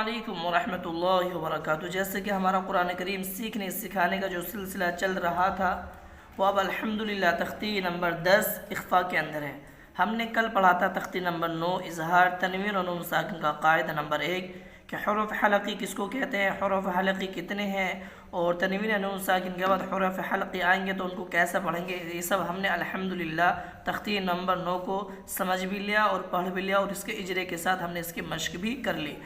अस्सलामुअलैकुम वरहमतुल्लाहि वबरकातुहू। जैसे कि हमारा कुरान करीम सीखने सिखाने का जो सिलसिला चल रहा था वो अब अल्हम्दुलिल्लाह तख्ती नंबर 10 इख्फा के अंदर है। हमने कल पढ़ा था तख्ती नंबर 9 इजहार तनवीन और नून साकिन का कायदा नंबर 1 कि हुरूफ हलक़ी किसको कहते हैं, हुरूफ हलक़ी कितने हैं और तनवीन और नून साकिन के बाद हुरूफ हलक़ी आएंगे तो उनको कैसे पढ़ेंगे। ये सब हमने अल्हम्दुलिल्लाह तख्ती नंबर 9 को समझ भी लिया और पढ़ भी लिया और इसके इजरे के साथ हमने इसकी मश्क भी कर ली।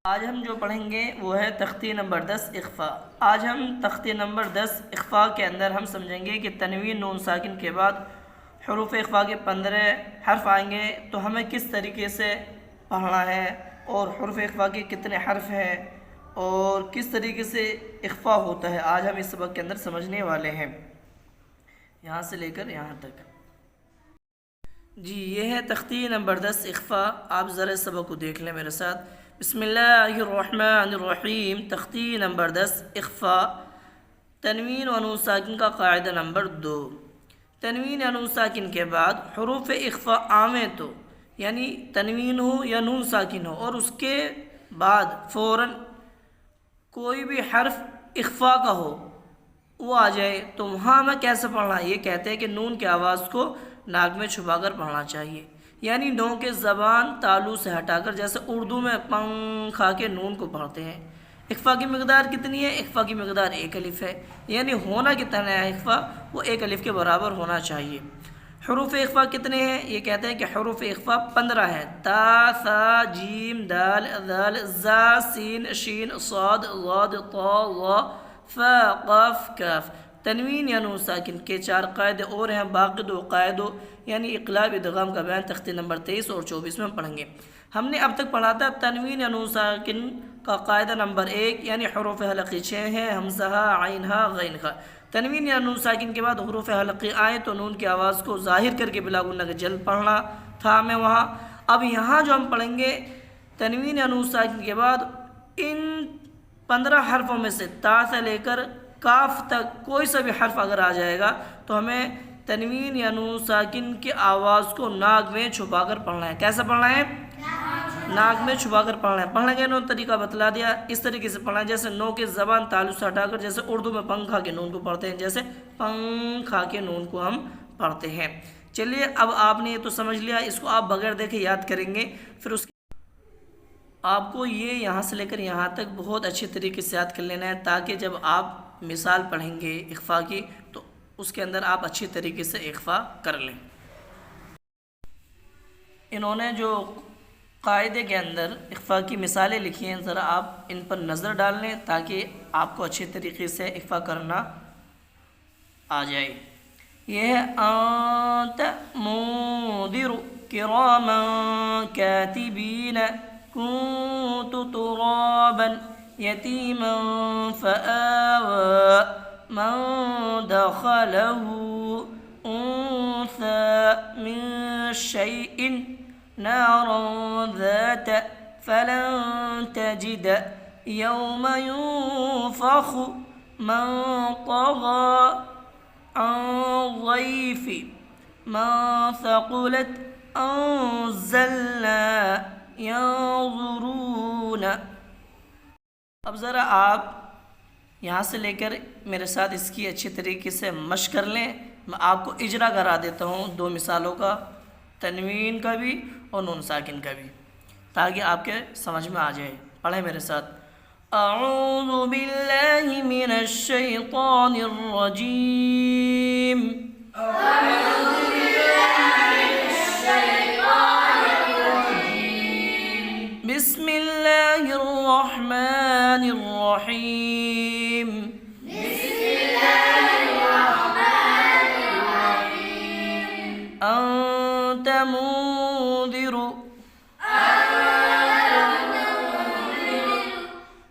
आज हम जो पढ़ेंगे वो है तख्ती नंबर 10 इख्फा। आज हम तख्ती नंबर 10 इख्फा के अंदर हम समझेंगे कि तनवीन नून साकिन के बाद हुरूफ इख्फा के 15 हर्फ आएंगे तो हमें किस तरीके से पढ़ना है और हुरूफ इख्फा के कितने हर्फ हैं और किस तरीके से इख्फा होता है, आज हम इस सबक के अंदर समझने वाले हैं, यहाँ से लेकर यहाँ तक। जी ये है तख्ती नंबर 10 इख्फा। आप ज़रा सबक को देख लें मेरे साथ। बिस्मिल्लाहिर्रहमानिर्रहीम। तख्ती नंबर 10 इख्फा। तनवीन व नून साकिन का कायदा नंबर 2। तनवीन या नून साकिन के बाद हुरूफ इख्फा आवें तो यानी तनवीन हो या नून साकिन हो और उसके बाद फ़ौरन कोई भी हर्फ इख्फा का हो वो आ जाए तो वहाँ हमें कैसे पढ़ना है। ये कहते हैं कि नून की आवाज़ को नाक में छुपाकर पढ़ना चाहिए, यानी नो के ज़बान तालू से हटाकर, जैसे उर्दू में पंखा के नून को पढ़ते हैं। इख्फा की मकदार कितनी है? इख्फा की मकदार 1 अलिफ है, यानी होना कितना है इख्फा, वो 1 अलिफ के बराबर होना चाहिए। हुरूफ इख्फा कितने हैं? ये कहते हैं कि हुरूफ इख्फा 15 है। ता सा जीम दाल दाल जा सीन शीन साद ज़ाद ता ज़ा फा क़ाफ काफ। तनवीन या नून साकिन के 4 कायदे और हैं, बाकी 2 कायदों यानी इक़लाब इदग़ाम का बयान तख्ती नंबर 23 और 24 में पढ़ेंगे। हमने अब तक पढ़ा था तनवीन या नून साकिन का कायदा नंबर 1 यानी हुरूफ हलक़ी 6 हैं, हमज़ा आइन हा गैन खा। तनवीन या नून साकिन के बाद हुरूफ हलक़ी आए तो नून की आवाज़ को ज़ाहिर करके बिला गुन्ना के जल्द पढ़ना था हमें वहाँ। अब यहाँ जो हम पढ़ेंगे तनवीन या नून साकिन के बाद इन 15 हर्फों में से ता से लेकर काफ तक कोई सा भी हर्फ अगर आ जाएगा तो हमें तनवीन या नून साकिन की आवाज़ को नाक में छुपा कर पढ़ना है। कैसे पढ़ना है? नाक में छुपा कर पढ़ना है। पढ़ने का नून तरीका बतला दिया, इस तरीके से पढ़ना है जैसे नो के ज़बान तालु से हटाकर, जैसे उर्दू में पंखा के नून को पढ़ते हैं, जैसे पंखा के नून को हम पढ़ते हैं। चलिए अब आपने ये तो समझ लिया, इसको आप बगैर देखे याद करेंगे, फिर उसके आपको ये यहाँ से लेकर यहाँ तक बहुत अच्छे तरीके से याद कर लेना है ताकि जब आप मिसाल पढ़ेंगे इख्फा की तो उसके अंदर आप अच्छी तरीके से इख्फा कर लें। इन्होंने जो कायदे के अंदर इख्फा की मिसालें लिखी हैं, ज़रा आप इन पर नज़र डाल लें ताकि आपको अच्छे तरीके से इख्फा करना आ जाए। यह है अंत मुदिरु किरामन कातिबीन कुन्तु तुराबन यतीमन फ़आवा मन दखलहु उन्सा मिन शैइन नारन ज़ात फलन तजिद यौम युन्फ़ख़ु मन तग़ा अन ज़ैफ़ि मन थक़ुलत अंज़लना यंज़ुरून। अब ज़रा आप यहाँ से लेकर मेरे साथ इसकी अच्छी तरीके से मश्क कर लें। मैं आपको इजरा करा देता हूँ 2 मिसालों का, तनवीन का भी और नून साकिन का भी, ताकि आपके समझ में आ जाए। पढ़ें मेरे साथ। अऊज़ु बिल्लाहि मिनश शैतानिर रजीम। बिस्मिल्लाहिर रहमानिर रहीम। अंत मुदिरु।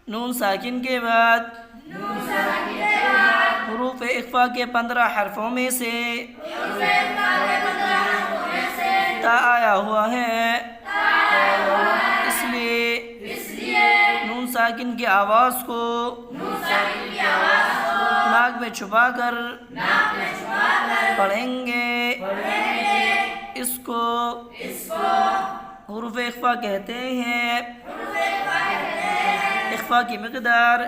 नून साकिन के बाद हुरूफ इख्फा के 15 हर्फों में से ता आया हुआ है, इसलिए नून साकिन की आवाज़ को नाक में छुपा कर पढ़ेंगे। इसको हुरूफ इख्फा कहते हैं। اخفا کی مقدار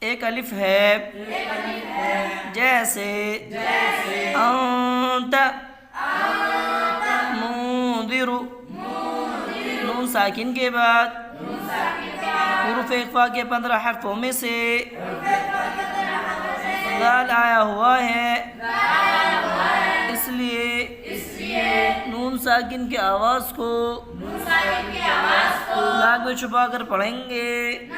ایک الف ہے، جیسے انت منذر، نون ساکن کے بعد حروف اخفا کے 15 حرفوں میں سے ذال آیا ہوا ہے، اس لیے نون ساکن کی آواز کو ناک میں چھپا کر پڑھیں گے،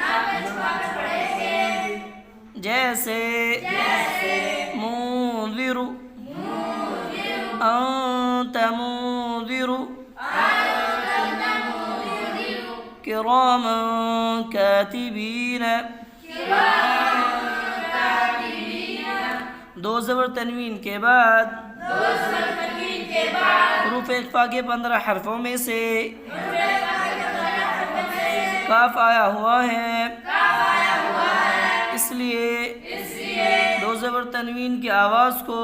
جیسے منذر، انت منذر، کراما کاتبین، دو زبر تنوین کے بعد حروف اخفا کے 15 حرفوں میں سے کاف آیا ہوا ہے، اس لیے دو زبر تنوین کی آواز کو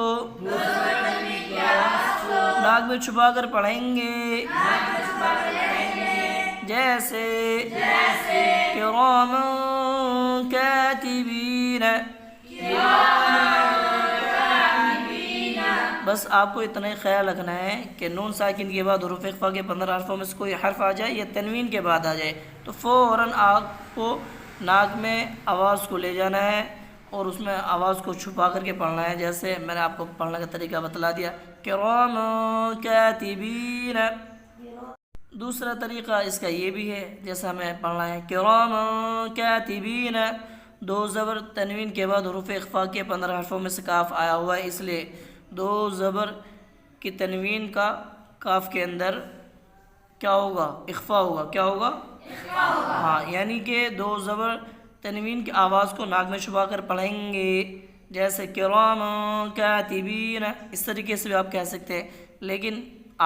ناک میں چھپا کر پڑھیں گے، جیسے کراما کاتبین۔ بس آپ کو اتنا ہی خیال رکھنا ہے کہ نون ساکن کے بعد حروف اخفا کے 15 حرفوں میں سے کوئی حرف آ جائے یا تنوین کے بعد آ جائے تو فوراً آپ کو ناک میں آواز کو لے جانا ہے اور اس میں آواز کو چھپا کر کے پڑھنا ہے، جیسے میں نے آپ کو پڑھنے کا طریقہ بتلا دیا، کراما کاتبین۔ دوسرا طریقہ اس کا یہ بھی ہے، جیسا ہمیں پڑھنا ہے کراما کاتبین، دو زبر تنوین کے بعد حروف اخفا کے 15 حرفوں میں سے کاف آیا ہوا ہے، اس لیے دو زبر کی تنوین کا کاف کے اندر کیا ہوگا؟ اخفا ہوگا۔ کیا ہوگا؟ ہاں، یعنی کہ دو زبر تنوین کی آواز کو ناک میں چھپا کر پڑھیں گے، جیسے کراما کاتبین، اس طریقے سے بھی آپ کہہ سکتے ہیں، لیکن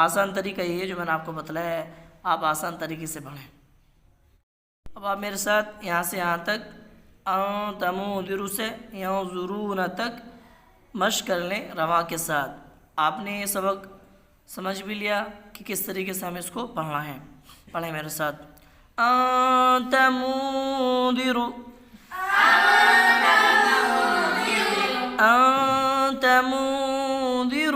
آسان طریقہ یہ ہے جو میں نے آپ کو بتلایا ہے، آپ آسان طریقے سے پڑھیں۔ اب آپ میرے ساتھ یہاں سے یہاں تک انت منذر سے ینظرون تک مشق کر لیں رواں کے ساتھ۔ آپ نے یہ سبق سمجھ بھی لیا کہ کس طریقے سے ہمیں اس کو پڑھنا ہے۔ پڑھیں میرے ساتھ، انت منذر، انت منذر،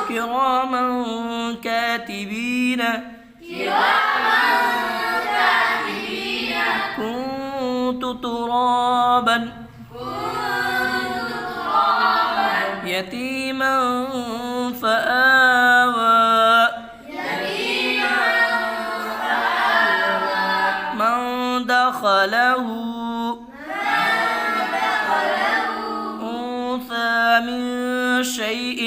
کراما کاتبین، كنت ترابا يتيما فآوى، من دخله أنثى من شيء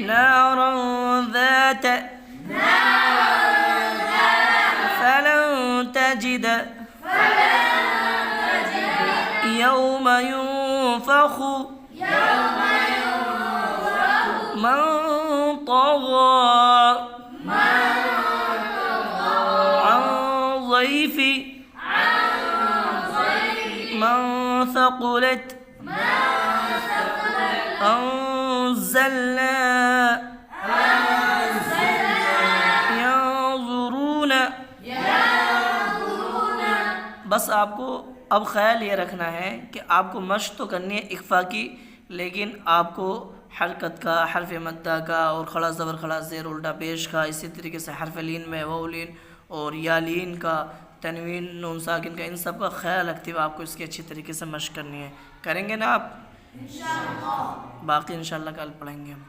نارا ذات فلن تجد يوم ينفخ من طغى عن ضيف من ثقلت أنزلنا ينظرون۔ بس آپ کو اب خیال یہ رکھنا ہے کہ آپ کو مشق تو کرنی ہے اخفا کی، لیکن آپ کو حرکت کا، حرف مدہ کا اور کھڑا زبر کھڑا زیر الٹا پیش کا، اسی طریقے سے حرف لین میں واو لین اور یا لین کا، تنوین نون ساکن کا، ان سب کا خیال رکھتے ہوئے آپ کو اس کی اچھی طریقے سے مشق کرنی ہے۔ کریں گے نا آپ؟ انشاءاللہ۔ باقی انشاءاللہ کل پڑھیں گے ہم۔